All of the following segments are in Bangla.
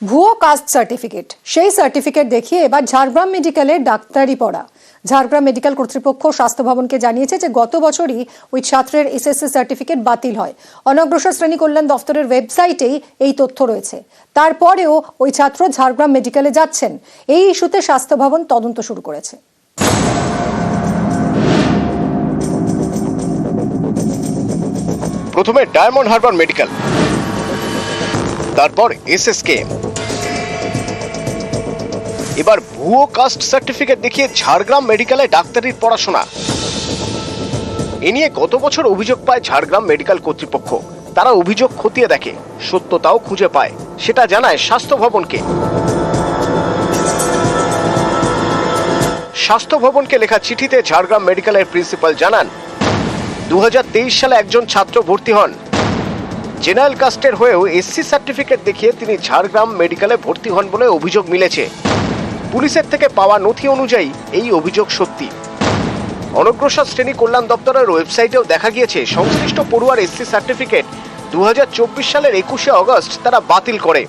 ভুয়ো কাস্ট সার্টিফিকেট, সেই সার্টিফিকেট দেখিয়ে এবার ঝাড়গ্রাম মেডিকেলে ডাক্তারি পড়া। ঝাড়গ্রাম মেডিকেল কর্তৃপক্ষ স্বাস্থ্য ভবনকে জানিয়েছে যে গত বছরই ওই ছাত্রের এসএসসি সার্টিফিকেট বাতিল হয়। অনগ্রসর শ্রেণী কল্যাণ দফতরের ওয়েবসাইটেই এই তথ্য রয়েছে। তারপরেও ওই ছাত্র ঝাড়গ্রাম মেডিকেলে যাচ্ছেন। এই ইস্যুতে স্বাস্থ্য ভবন তদন্ত শুরু করেছে। প্রথমে ডায়মন্ড হারবার মেডিকেল, তারপর এসএসকেএম, এবার ভুয়ো কাস্ট সার্টিফিকেট দেখিয়ে ঝাড়গ্রাম মেডিকেলে ডাক্তারির পড়াশোনা। এ নিয়ে গত বছর অভিযোগ পায় ঝাড়গ্রাম মেডিকেল কর্তৃপক্ষ। তারা অভিযোগ খতিয়ে দেখে, সত্যতাও খুঁজে পায়, সেটা জানায় স্বাস্থ্য ভবনকে। স্বাস্থ্য ভবনকে লেখা চিঠিতে ঝাড়গ্রাম মেডিকেলের প্রিন্সিপাল জানান, 2023 সালে একজন ছাত্র ভর্তি হন। জেনারেল কাস্টের হয়েও এসসি সার্টিফিকেট দেখিয়ে তিনি ঝাড়গ্রাম মেডিকেলে ভর্তি হন বলে অভিযোগ মিলেছে। পুলিশের থেকে পাওয়া নথি অনুযায়ী এই অভিযোগ সত্যি। অনগ্রসর শ্রেণী কল্যাণ দপ্তরের ওয়েবসাইটেও দেখা গিয়েছে সংশ্লিষ্ট পড়ুয়ার এসসি সার্টিফিকেট 2024 সালের 21শে অগস্ট তারা বাতিল করে।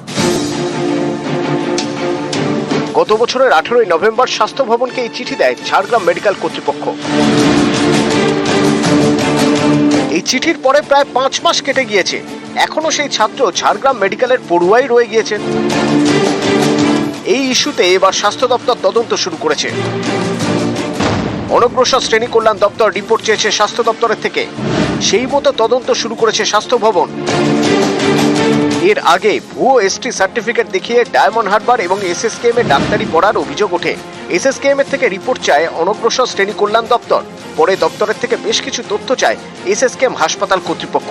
গত বছরের 18ই নভেম্বর স্বাস্থ্য ভবনকে এই চিঠি দেয় ঝাড়গ্রাম মেডিকেল কর্তৃপক্ষ। এই চিঠির পরে প্রায় 5 মাস কেটে গিয়েছে, এখনো সেই ছাত্র ঝাড়গ্রাম মেডিকেলের পড়ুয়াই রয়ে গিয়েছেন। এই ইস্যুতে এবার স্বাস্থ্য দপ্তর তদন্ত শুরু করেছে। অনগ্রসর শ্রেণী কল্যাণ দপ্তর রিপোর্ট চেয়েছে স্বাস্থ্য দপ্তরের থেকে, সেই মতো তদন্ত শুরু করেছে স্বাস্থ্য ভবন। এর আগে ভুয়ো এসটি সার্টিফিকেট দেখিয়ে ডায়মন্ড হারবার এবং এসএসকেএম এ ডাক্তারি পড়ার অভিযোগ ওঠে। এসএসকেএম এর থেকে রিপোর্ট চায় অনগ্রসর শ্রেণী কল্যাণ দপ্তর। পরে দপ্তরের থেকে বেশ কিছু তথ্য চায় এসএসকেএম হাসপাতাল কর্তৃপক্ষ।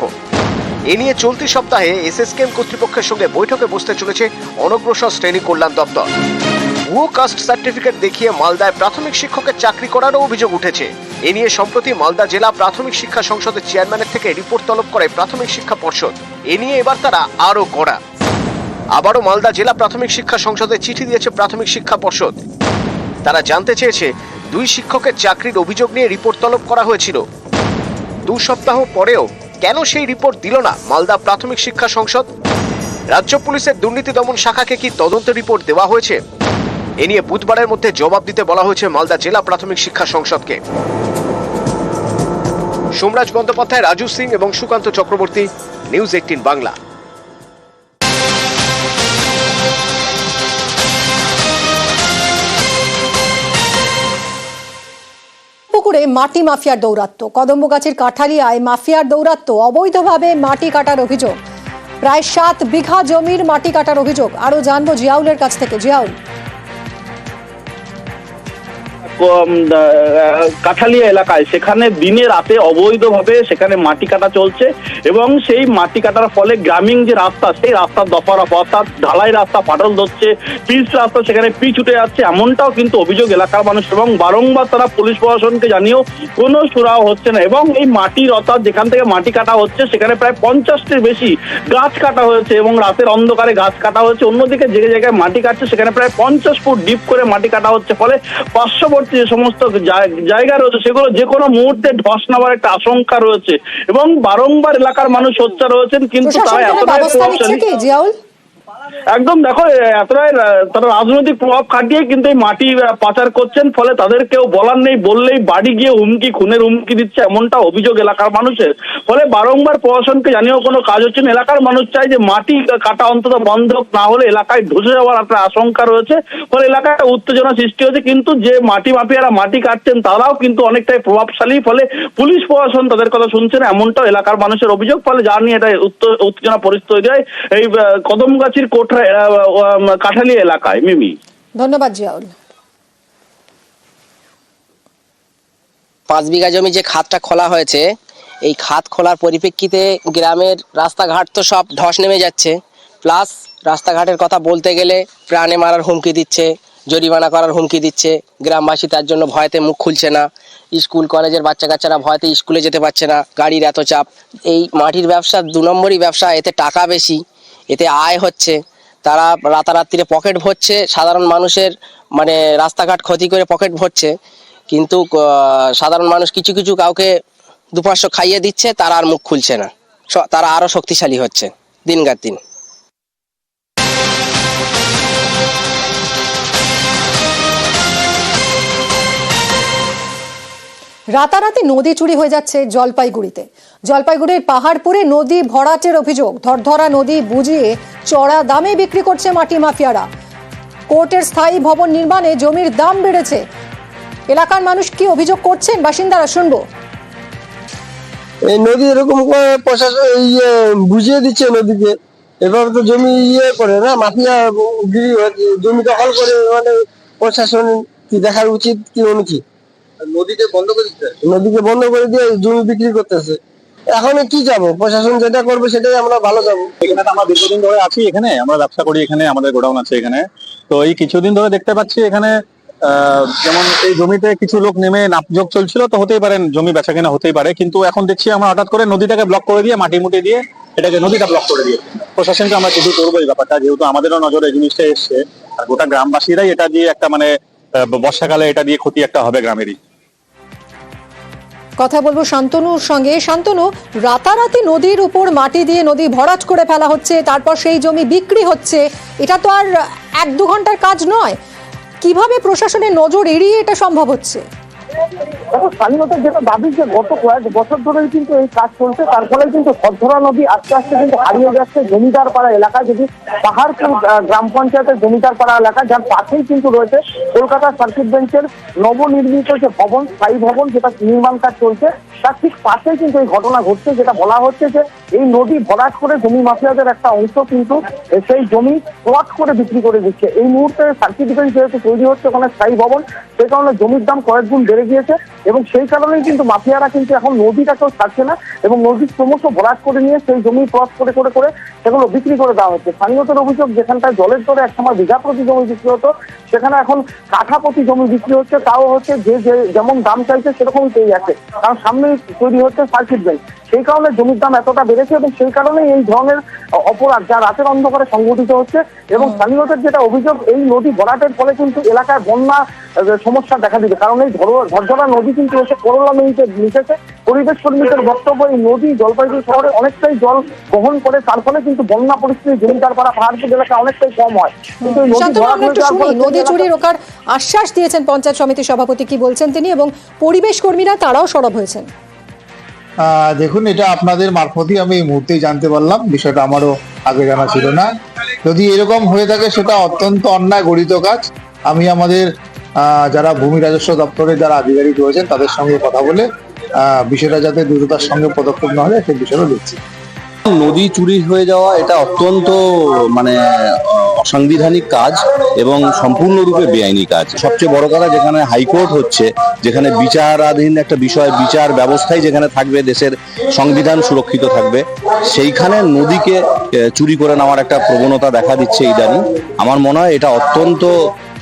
এ নিয়ে চলতি সপ্তাহে এসএসকেএম কর্তৃপক্ষের সঙ্গে বৈঠকে বসতে চলেছে অনগ্রসর শ্রেণী কল্যাণ দপ্তর। ভুয়ো কাস্ট সার্টিফিকেট দেখিয়ে মালদায় প্রাথমিক শিক্ষকের চাকরি করারও অভিযোগ উঠেছে। এ নিয়ে সম্প্রতি মালদা জেলা প্রাথমিক শিক্ষা সংসদের চেয়ারম্যানের থেকে রিপোর্ট তলব করে প্রাথমিক শিক্ষা পর্ষদ। এ নিয়ে এবার তারা আরও কড়া। আবারও মালদা জেলা প্রাথমিক শিক্ষা সংসদে চিঠি দিয়েছে প্রাথমিক শিক্ষা পর্ষদ। তারা জানতে চেয়েছে 2 শিক্ষকের চাকরির অভিযোগ নিয়ে রিপোর্ট তলব করা হয়েছিল। 2 সপ্তাহ পরেও কেন সেই রিপোর্ট দিল না মালদা প্রাথমিক শিক্ষা সংসদ? রাজ্য পুলিশের দুর্নীতি দমন শাখাকে কি তদন্ত রিপোর্ট দেওয়া হয়েছে? এ নিয়ে বুধবারের মধ্যে জবাব দিতে বলা হয়েছে মালদা জেলা প্রাথমিক শিক্ষা সংসদকে। সোমরাজ বন্দ্যোপাধ্যায়, রাজু সিং এবং সুকান্ত চক্রবর্তী, নিউজ 18 বাংলা। পুকুরে মাটি মাফিয়ার দৌরাত্ম্য। কদম্বগাছির কাঠালিয়ায় মাফিয়ার দৌরাত্ম্য, অবৈধভাবে মাটি কাটার অভিযোগ। প্রায় 7 বিঘা জমির মাটি কাটার অভিযোগ। আরো জানবো জিয়াউলের কাছ থেকে। জিয়াউল, কাঠালিয়া এলাকায় সেখানে দিনে রাতে অবৈধভাবে সেখানে মাটি কাটা চলছে এবং সেই মাটি কাটার ফলে গ্রামীণ যে রাস্তা, সেই রাস্তার দফারফ, অর্থাৎ ঢালাই রাস্তা ফাটল ধরছে, পিচ রাস্তা সেখানে পিচ উঠে যাচ্ছে, এমনটাও কিন্তু অভিযোগ এলাকার মানুষ। এবং বারংবার তারা পুলিশ প্রশাসনকে জানিয়েও কোনো সুরাহা হচ্ছে না। এবং এই মাটির, অর্থাৎ যেখান থেকে মাটি কাটা হচ্ছে সেখানে প্রায় 50টির বেশি গাছ কাটা হয়েছে এবং রাতের অন্ধকারে গাছ কাটা হচ্ছে। অন্যদিকে যে জায়গায় মাটি কাটছে সেখানে প্রায় 50 ফুট ডিপ করে মাটি কাটা হচ্ছে, ফলে পার্শ্ববর্তী যে সমস্ত জায়গা রয়েছে সেগুলো যে কোনো মুহূর্তে ধস নামার একটা আশঙ্কা রয়েছে। এবং বারংবার এলাকার মানুষ সোচ্চার রয়েছেন, কিন্তু তারা এতটাই একদম দেখো এতটাই তারা রাজনৈতিক প্রভাব খাটিয়ে কিন্তু এই মাটি পাচার করছেন, ফলে তাদের কেউ বলার নেই, বললেই বাড়ি গিয়ে হুমকি, খুনের হুমকি দিচ্ছে, এমনটা অভিযোগ এলাকার মানুষের। ফলে বারংবার প্রশাসনকে জানিয়েও কোনো কাজ হচ্ছে না। এলাকার মানুষ চায় যে মাটি কাটা অন্তত বন্ধ না হলে এলাকায় ধসে যাওয়ার একটা আশঙ্কা রয়েছে, ফলে এলাকায় উত্তেজনা সৃষ্টি হয়েছে। কিন্তু যে মাটি মাফিয়ারা মাটি কাটছেন তারাও কিন্তু অনেকটাই প্রভাবশালী, ফলে পুলিশ প্রশাসন তাদের কথা শুনছে না, এমনটাও এলাকার মানুষের অভিযোগ। ফলে যা নিয়ে এটা উত্তেজনা পরিস্থিতি তৈরি হয় এই কদমগাছির কাঠালিয়া এলাকায়। মিমি, ধন্যবাদ জিয়াউল। 5 বিঘা জমি যে খাতটা খোলা হয়েছে, এই খাত খোলার পরিপ্রেক্ষিতে গ্রামের রাস্তাঘাট তো সব ধস নেমে যাচ্ছে, প্লাস রাস্তাঘাটের কথা বলতে গেলে প্রাণে মারার হুমকি দিচ্ছে, জরিমানা করার হুমকি দিচ্ছে। গ্রামবাসী তার জন্য ভয়তে মুখ খুলছে না। স্কুল কলেজের বাচ্চা কাচ্চারা ভয়তে স্কুলে যেতে পারছে না, গাড়ির এত চাপ। এই মাটির ব্যবসা 2 নম্বরই ব্যবসা, এতে টাকা বেশি, এতে আয় হচ্ছে। তারা রাতারাত্রিরে পকেট ভরছে, সাধারণ মানুষের মানে রাস্তাঘাট ক্ষতি করে পকেট ভরছে, কিন্তু সাধারণ মানুষ কিছু কিছু কাউকে 2-500 খাইয়ে দিচ্ছে, তারা আর মুখ খুলছে না, তারা আরো শক্তিশালী হচ্ছে দিনকার দিন। রাতারাতি নদী চুরি হয়ে যাচ্ছে জলপাইগুড়িতে। জলপাইগুড়ির পাহাড়পুরে নদী ভরাটের অভিযোগ। ধরধরা নদী বুঝিয়ে চড়া দামে বিক্রি করছে মাটি মাফিয়ারা। কোর্টের স্থায়ী ভবন নির্মাণে জমির দাম বেড়েছে। এলাকার মানুষ কি অভিযোগ করছেন বাসিন্দারা, শুনবো। এই নদী এরকম করে প্রশাসন বুঝিয়ে দিচ্ছে নদীকে, এবার তো জমি করে না, মাফিয়া গিরি জমি দখল করে, মানে প্রশাসন কি দেখার উচিত কি অনুচিত? নদীকে বন্ধ করে দিয়ে জমি বিক্রি করতেছে। এখন কি যাবো, প্রশাসন যেটা করবে সেটাই আমরা ভালো যাবো। এখানে তো আমরা দীর্ঘদিন ধরে আছি, এখানে আমরা ব্যবসা করি, এখানে আমাদের গোডাউন আছে এখানে। তো এই কিছুদিন ধরে দেখতে পাচ্ছি এখানে যেমন এই জমিতে কিছু লোক নেমে নাপযোগ চলছিল, তো হতেই পারেন জমি বেচা কেনা হতেই পারে, কিন্তু এখন দেখছি আমরা হঠাৎ করে নদীটাকে ব্লক করে দিয়ে মাটি মুটি দিয়ে এটাকে নদীটা ব্লক করে দিয়ে প্রশাসনকে আমরা কিছু করবো এই ব্যাপারটা, যেহেতু আমাদেরও নজরে এই জিনিসটা এসছে। আর গোটা গ্রামবাসীরাই এটা দিয়ে একটা মানে বর্ষাকালে এটা দিয়ে ক্ষতি একটা হবে গ্রামেরই। কথা বলবো শান্তনুর সঙ্গে। শান্তনু, রাতারাতি নদীর উপর মাটি দিয়ে নদী ভরাট করে ফেলা হচ্ছে, তারপর সেই জমি বিক্রি হচ্ছে, এটা তো আর 1-2 ঘন্টার কাজ নয়। কিভাবে প্রশাসনের নজর এড়িয়ে এটা সম্ভব হচ্ছে? দেখো, স্থানীয়দের যেটা দাবি যে গত কয়েক বছর ধরেই কিন্তু এই কাজ চলছে, তার ফলে কিন্তু ধরধরা নদী আস্তে আস্তে কিন্তু হারিয়ে যাচ্ছে জমিদার পাড়া এলাকা। যদি পাহাড়পুর গ্রাম পঞ্চায়েতের জমিদার পাড়া এলাকা, যার পাশেই কিন্তু রয়েছে কলকাতা সার্কিট বেঞ্চের নবনির্মিত যে ভবন, স্থায়ী ভবন, যেটা নির্মাণ কাজ চলছে, তার ঠিক পাশেই কিন্তু এই ঘটনা ঘটছে। যেটা বলা হচ্ছে যে এই নদী ভরাট করে জমি মাফিয়াদের একটা অংশ কিন্তু সেই জমি প্লট করে বিক্রি করে দিচ্ছে। এই মুহূর্তে সার্কিট বেঞ্চ যেহেতু তৈরি হচ্ছে ওখানে স্থায়ী ভবন, সেই কারণে জমির দাম কয়েক গুণ বেড়ে গিয়েছে এবং সেই কারণেই কিন্তু মাফিয়ারা কিন্তু এখন নদীটাকেও ছাড়ছে না এবং নদীর ক্রমশ ভরাট করে নিয়ে সেই জমি প্লট করে করে করে সেগুলো বিক্রি করে দেওয়া হচ্ছে। স্থানীয়দের অভিযোগ, যেখানটায় জলের দরে একসময় বিঘা প্রতি জমি বিক্রি হতো, সেখানে এখন কাঠা প্রতি জমি বিক্রি হচ্ছে, তাও হচ্ছে যে যেমন দাম চাইছে সেরকমই পেয়ে যাচ্ছে, কারণ সামনেই তৈরি হচ্ছে সার্কিট বেঞ্চ। সেই কারণে জমির দাম এতটা বেড়েছে এবং সেই কারণে এই ধরনের অপরাধ যা রাতের অন্ধকারে সংঘটিত হচ্ছে। এবং স্থানীয়দের যেটা অভিযোগ, এই নদী ভরাটের ফলে কিন্তু এলাকায় বন্যা সমস্যা দেখা দিবে, কারণ এই ধরধরা নদী কিন্তু এসে করোলা নদীতে মিশেছে। পরিবেশ কর্মীদের বক্তব্য, এই নদী জলপাইগুড়ি শহরে অনেকটাই জল বহন করে, তার ফলে কিন্তু বন্যা পরিস্থিতি জমিদার পাড়া পাহাড়পুর এলাকায় অনেকটাই কম হয়। কিন্তু এই নদী ভরাট হয়ে যাওয়ার ফলে নদী চুরি রোখার আশ্বাস দিয়েছেন পঞ্চায়েত সমিতির সভাপতি, কি বলছেন তিনি, এবং পরিবেশ কর্মীরা তারাও সরব হয়েছেন। দেখুন, এটা আপনাদের মারফতই আমি এই মুহূর্তেই জানতে পারলাম, বিষয়টা আমারও আগে জানা ছিল না। যদি এরকম হয়ে থাকে সেটা অত্যন্ত অন্যায় গঠিত কাজ। আমি আমাদের যারা ভূমি রাজস্ব দপ্তরে যারা আধিকারিক রয়েছেন তাদের সঙ্গে কথা বলে বিষয়টা যাতে দ্রুততার সঙ্গে পদক্ষেপ না হয় সেই বিষয়টা দেখছি। নদী চুরি হয়ে যাওয়া এটা অত্যন্ত মানে অসাংবিধানিক কাজ এবং সম্পূর্ণরূপে বেআইনি কাজ। সবচেয়ে বড় কথা, যেখানে হাইকোর্ট হচ্ছে, যেখানে বিচারাধীন একটা বিষয়, বিচার ব্যবস্থাই যেখানে থাকবে, দেশের সংবিধান সুরক্ষিত থাকবে, সেইখানে নদীকে চুরি করে নেওয়ার একটা প্রবণতা দেখা দিচ্ছে ইদানিং। আমার মনে হয় এটা অত্যন্ত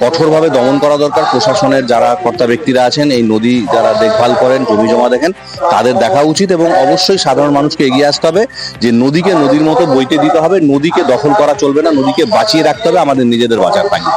কঠোরভাবে দমন করা দরকার। প্রশাসনের যারা কর্তা ব্যক্তিরা আছেন, এই নদী যারা দেখভাল করেন, জমি জমা দেখেন, তাদের দেখা উচিত এবং অবশ্যই সাধারণ মানুষকে এগিয়ে আসতে হবে যে নদীকে নদীর মতো বইতে দিতে হবে, নদীকে দখল করা চলবে না, নদীকে বাঁচিয়ে রাখতে হবে আমাদের নিজেদের বাঁচার পানি।